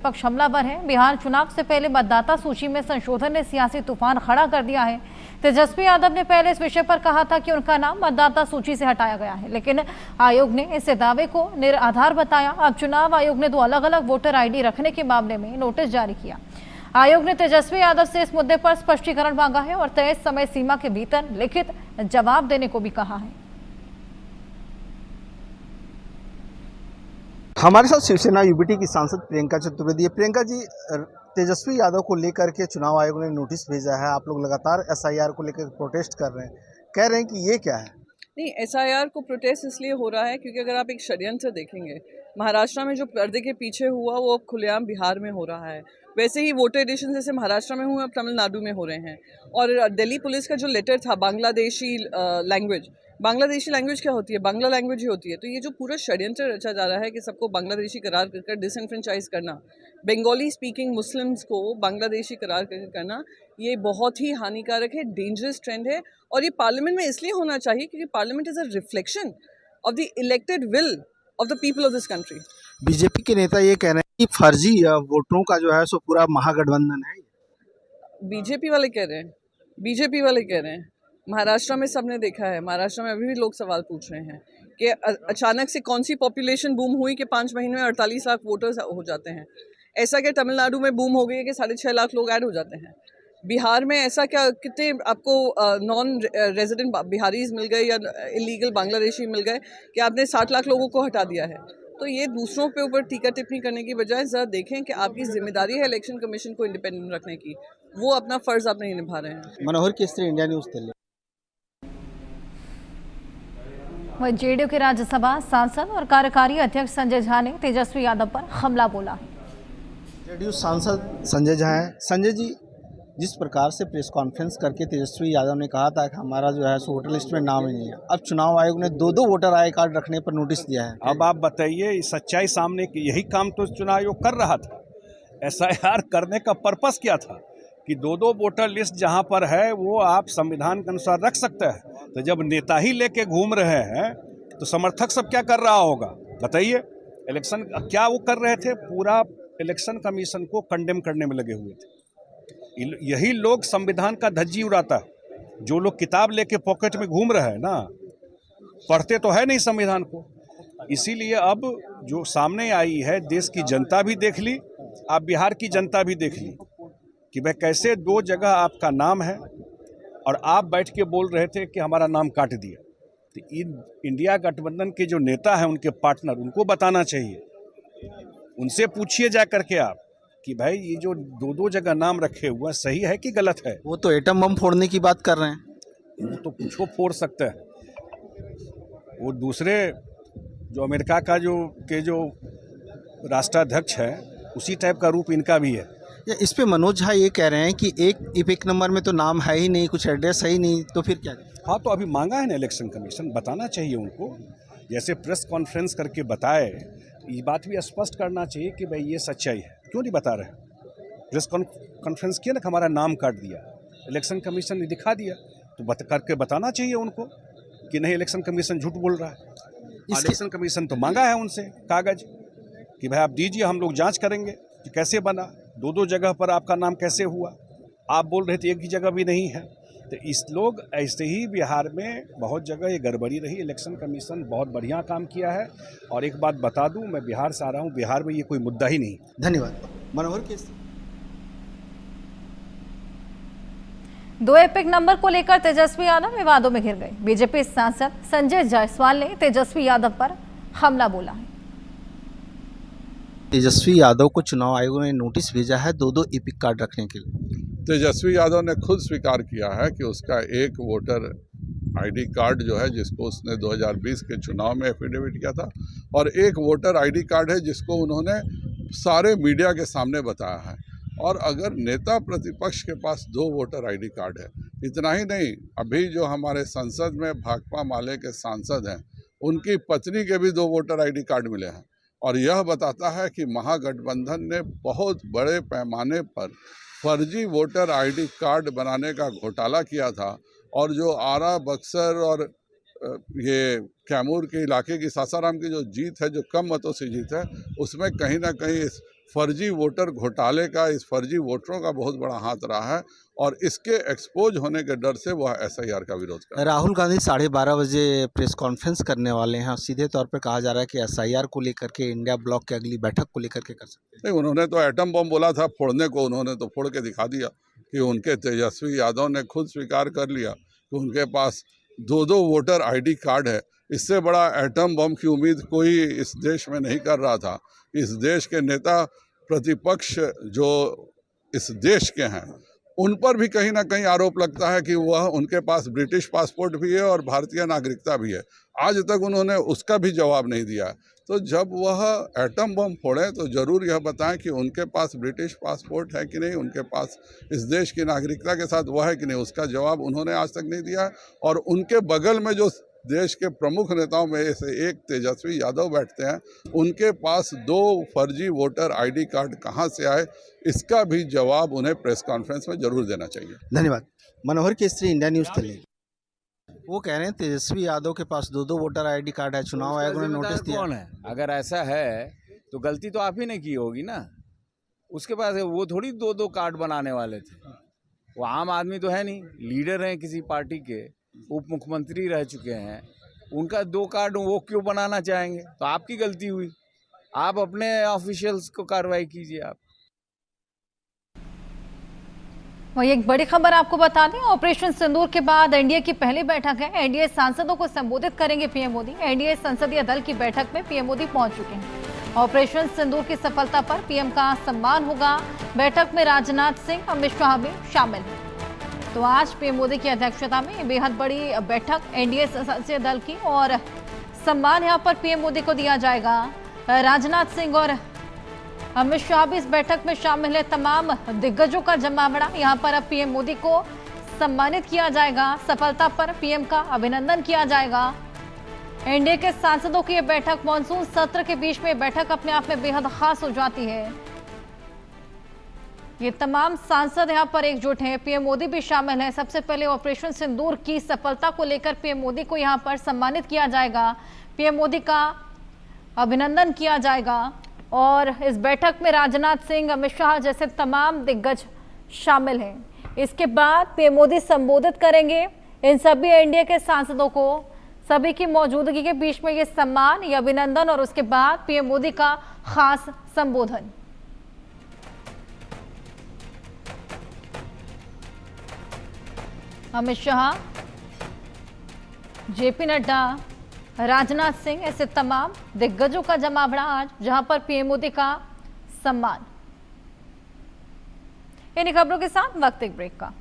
पक्ष हमलावर है। बिहार चुनाव से पहले मतदाता सूची में संशोधन ने सियासी तूफान खड़ा कर दिया है। तेजस्वी यादव ने पहले इस विषय पर कहा था कि उनका नाम मतदाता सूची से हटाया गया है, लेकिन आयोग ने इस दावे को निराधार बताया। अब चुनाव आयोग ने 2 अलग-अलग वोटर आईडी रखने के मामले में नोटिस जारी किया। आयोग ने तेजस्वी यादव से इस मुद्दे पर स्पष्टीकरण मांगा है और तय समय सीमा के भीतर लिखित जवाब देने को भी कहा है। हमारे साथ शिवसेना यूबीटी की सांसद प्रियंका चतुर्वेदी है। प्रियंका जी, तेजस्वी यादव को लेकर के चुनाव आयोग ने नोटिस भेजा है। आप लोग लगातार एसआईआर को लेकर प्रोटेस्ट कर रहे हैं, कह रहे हैं कि ये क्या है? नहीं, एसआईआर को प्रोटेस्ट इसलिए हो रहा है क्योंकि अगर आप एक षड्यंत्र देखेंगे, महाराष्ट्र में जो पर्दे के पीछे हुआ वो अब खुलेआम बिहार में हो रहा है। वैसे ही वोटर एडिशन जैसे महाराष्ट्र में हुए अब तमिलनाडु में हो रहे हैं। और दिल्ली पुलिस का जो लेटर था बांग्लादेशी लैंग्वेज क्या होती है? बांग्ला लैंग्वेज ही होती है। तो ये जो पूरा षड्यंत्र रचा जा रहा है कि सबको बांग्लादेशी करार कर डिसएनफ्रेंचाइज करना, बंगाली स्पीकिंग मुस्लिम्स को बांग्लादेशी करार करना, ये बहुत ही हानिकारक है, डेंजरस ट्रेंड है। और ये पार्लियामेंट में इसलिए होना चाहिए क्योंकि parliament is a reflection of the elected will of the people of this country. BJP के नेता ये कह रहे हैं कि फर्जी वोटरों का जो है सो पूरा महागठबंधन है। बीजेपी वाले कह रहे हैं। महाराष्ट्र में सबने देखा है, महाराष्ट्र में अभी भी लोग सवाल पूछ रहे हैं कि अचानक से कौन सी पॉपुलेशन बूम हुई कि 5 महीने में 48 लाख वोटर्स हो जाते हैं। ऐसा क्या तमिलनाडु में बूम हो गई है कि 6.5 लाख लोग ऐड हो जाते हैं? बिहार में ऐसा क्या कितने आपको नॉन रेजिडेंट बिहारीज मिल गए या इलीगल बांग्लादेशी मिल गए कि आपने 60 लाख लोगों को हटा दिया है? तो ये दूसरों पे ऊपर टीका टिप्पणी करने की बजाय ज़रा देखें कि आपकी जिम्मेदारी है इलेक्शन कमीशन को इंडिपेंडेंट रखने की, वो अपना फ़र्ज़ आप नहीं निभा रहे हैं। मनोहर केसरी, इंडिया न्यूज़ दिल्ली। वहीं जेडीयू के राज्यसभा सांसद और कार्यकारी अध्यक्ष संजय झा ने तेजस्वी यादव पर हमला बोला है। जेडीयू सांसद संजय झा हैं। संजय जी, जिस प्रकार से प्रेस कॉन्फ्रेंस करके तेजस्वी यादव ने कहा था कि हमारा जो है सो वोटर लिस्ट में नाम ही नहीं है, अब चुनाव आयोग ने 2 वोटर आई कार्ड रखने पर नोटिस दिया है। अब आप बताइए, सच्चाई सामने की यही काम तो चुनाव आयोग कर रहा था। एसआईआर करने का पर्पस क्या था कि 2 वोटर लिस्ट जहां पर है वो आप संविधान के अनुसार रख सकते हैं। तो जब नेता ही लेके घूम रहे हैं तो समर्थक सब क्या कर रहा होगा बताइए? इलेक्शन क्या वो कर रहे थे? पूरा इलेक्शन कमीशन को कंडेम करने में लगे हुए थे। यही लोग संविधान का धज्जी उड़ाता है। जो लोग किताब लेके पॉकेट में घूम रहे हैं ना, पढ़ते तो है नहीं संविधान को। इसीलिए अब जो सामने आई है, देश की जनता भी देख ली, आप बिहार की जनता भी देख ली कि भाई कैसे 2 जगह आपका नाम है और आप बैठ के बोल रहे थे कि हमारा नाम काट दिया। तो इंडिया गठबंधन के जो नेता हैं, उनके पार्टनर, उनको बताना चाहिए। उनसे पूछिए जा करके आप कि भाई ये जो 2 जगह नाम रखे हुए हैं सही है कि गलत है? वो तो एटम बम फोड़ने की बात कर रहे हैं। वो तो कुछ फोड़ सकता है। वो दूसरे जो अमेरिका का जो राष्ट्राध्यक्ष है, उसी टाइप का रूप इनका भी है। इस पे मनोज झा ये कह रहे हैं कि एक नंबर में तो नाम है ही नहीं, कुछ एड्रेस है ही नहीं, तो फिर क्या? हाँ, तो अभी मांगा है ना इलेक्शन कमीशन, बताना चाहिए उनको। जैसे प्रेस कॉन्फ्रेंस करके बताए, ये बात भी स्पष्ट करना चाहिए कि भाई ये सच्चाई है। क्यों नहीं बता रहे? प्रेस कॉन्फ्रेंस किया ना, हमारा नाम काट दिया, इलेक्शन कमीशन ने दिखा दिया, तो करके बताना चाहिए उनको कि नहीं इलेक्शन कमीशन झूठ बोल रहा है। इलेक्शन कमीशन तो मांगा है उनसे कागज कि भाई आप दीजिए, हम लोग जांच करेंगे कि कैसे बना, 2 जगह पर आपका नाम कैसे हुआ। आप बोल रहे थे एक ही जगह भी नहीं है। तो इस लोग ऐसे ही बिहार में बहुत जगह ये गड़बड़ी रही। इलेक्शन कमीशन बहुत बढ़िया काम किया है। और एक बात बता दूं, मैं बिहार से आ रहा हूं, बिहार में ये कोई मुद्दा ही नहीं। धन्यवाद। मनोहर केसरी। 2 एपिक नंबर को लेकर तेजस्वी यादव विवादों में घिर गए। बीजेपी सांसद संजय जायसवाल ने तेजस्वी यादव पर हमला बोला है। तेजस्वी यादव को चुनाव आयोग ने नोटिस भेजा है 2 एपिक कार्ड रखने के लिए। तेजस्वी यादव ने खुद स्वीकार किया है कि उसका एक वोटर आईडी कार्ड जो है, जिसको उसने 2020 के चुनाव में एफिडेविट किया था, और एक वोटर आईडी कार्ड है जिसको उन्होंने सारे मीडिया के सामने बताया है। और अगर नेता प्रतिपक्ष के पास 2 वोटर आईडी कार्ड है, इतना ही नहीं, अभी जो हमारे संसद में भाकपा माले के सांसद हैं, उनकी पत्नी के भी 2 वोटर आईडी कार्ड मिले हैं। और यह बताता है कि महागठबंधन ने बहुत बड़े पैमाने पर फर्जी वोटर आईडी कार्ड बनाने का घोटाला किया था। और जो आरा, बक्सर और ये कैमूर के इलाके की, सासाराम की जो जीत है, जो कम मतों से जीत है, उसमें कहीं ना कहीं इस फर्जी वोटर घोटाले का, इस फर्जी वोटरों का बहुत बड़ा हाथ रहा है और इसके एक्सपोज होने के डर से वह SIR का विरोध कर रहे हैं। राहुल गांधी 12:30 बजे प्रेस कॉन्फ्रेंस करने वाले हैं और सीधे तौर पर कहा जा रहा है कि SIR को लेकर के इंडिया ब्लॉक की अगली बैठक को लेकर के कर सकते हैं। नहीं, उन्होंने तो एटम बम बोला था फोड़ने को, उन्होंने तो फोड़ के दिखा दिया कि उनके तेजस्वी यादव ने खुद स्वीकार कर लिया कि उनके पास 2 वोटर ID कार्ड है। इससे बड़ा एटम बम की उम्मीद कोई इस देश में नहीं कर रहा था। इस देश के नेता प्रतिपक्ष जो इस देश के हैं उन पर भी कहीं ना कहीं आरोप लगता है कि वह उनके पास ब्रिटिश पासपोर्ट भी है और भारतीय नागरिकता भी है। आज तक उन्होंने उसका भी जवाब नहीं दिया। तो जब वह एटम बम फोड़ें तो ज़रूर यह बताएं कि उनके पास ब्रिटिश पासपोर्ट है कि नहीं, उनके पास इस देश की नागरिकता के साथ वह है कि नहीं, उसका जवाब उन्होंने आज तक नहीं दिया। और उनके बगल में जो देश के प्रमुख नेताओं में से एक तेजस्वी यादव बैठते हैं, उनके पास 2 फर्जी वोटर ID कार्ड कहां से आए, इसका भी जवाब उन्हें प्रेस कॉन्फ्रेंस में जरूर देना चाहिए। धन्यवाद। मनोहर केसरी, इंडिया न्यूज़ दिल्ली। वो कह रहे हैं तेजस्वी यादव के पास 2 वोटर ID कार्ड है, चुनाव आयोग ने नोटिस दिया। कौन है? अगर ऐसा है तो गलती तो आप ही ने की होगी ना। उसके पास वो थोड़ी 2 कार्ड बनाने वाले थे। वो आम आदमी तो है नहीं, लीडर हैं किसी पार्टी के, उप मुख्यमंत्री रह चुके हैं, उनका 2 कार्ड वो क्यों बनाना चाहेंगे? तो आपकी गलती हुई। आप अपने ऑफिशियल्स को कार्रवाई कीजिए। आप वही एक बड़ी खबर आपको बता दें, ऑपरेशन सिंदूर के बाद एनडीए की पहली बैठक है। एनडीए सांसदों को संबोधित करेंगे पीएम मोदी। एनडीए संसदीय दल की बैठक में पीएम मोदी पहुंच चुके हैं। ऑपरेशन सिंदूर की सफलता पर पीएम का सम्मान होगा। बैठक में राजनाथ सिंह, अमित शाह भी शामिल हैं। तो आज पीएम मोदी की अध्यक्षता में बेहद बड़ी बैठक एनडीए संसदीय दल की, और सम्मान यहां पर पीएम मोदी को दिया जाएगा। राजनाथ सिंह और अमित शाह भी इस बैठक में शामिल है। तमाम दिग्गजों का जमावड़ा यहां पर अब पीएम मोदी को सम्मानित किया जाएगा। सफलता पर पीएम का अभिनंदन किया जाएगा। एनडीए के सांसदों की यह बैठक, मानसून सत्र के बीच में बैठक अपने आप में बेहद खास हो जाती है। ये तमाम सांसद यहां पर एकजुट हैं, पीएम मोदी भी शामिल हैं। सबसे पहले ऑपरेशन सिंदूर की सफलता को लेकर पीएम मोदी को यहां पर सम्मानित किया जाएगा। पीएम मोदी का अभिनंदन किया जाएगा और इस बैठक में राजनाथ सिंह, अमित शाह जैसे तमाम दिग्गज शामिल हैं। इसके बाद पीएम मोदी संबोधित करेंगे इन सभी एनडीए के सांसदों को। सभी की मौजूदगी के बीच में ये सम्मान, ये अभिनंदन और उसके बाद पीएम मोदी का खास संबोधन। अमित शाह, जेपी नड्डा, राजनाथ सिंह, ऐसे तमाम दिग्गजों का जमावड़ा आज, जहां पर पीएम मोदी का सम्मान। इन खबरों के साथ वक्त एक ब्रेक का।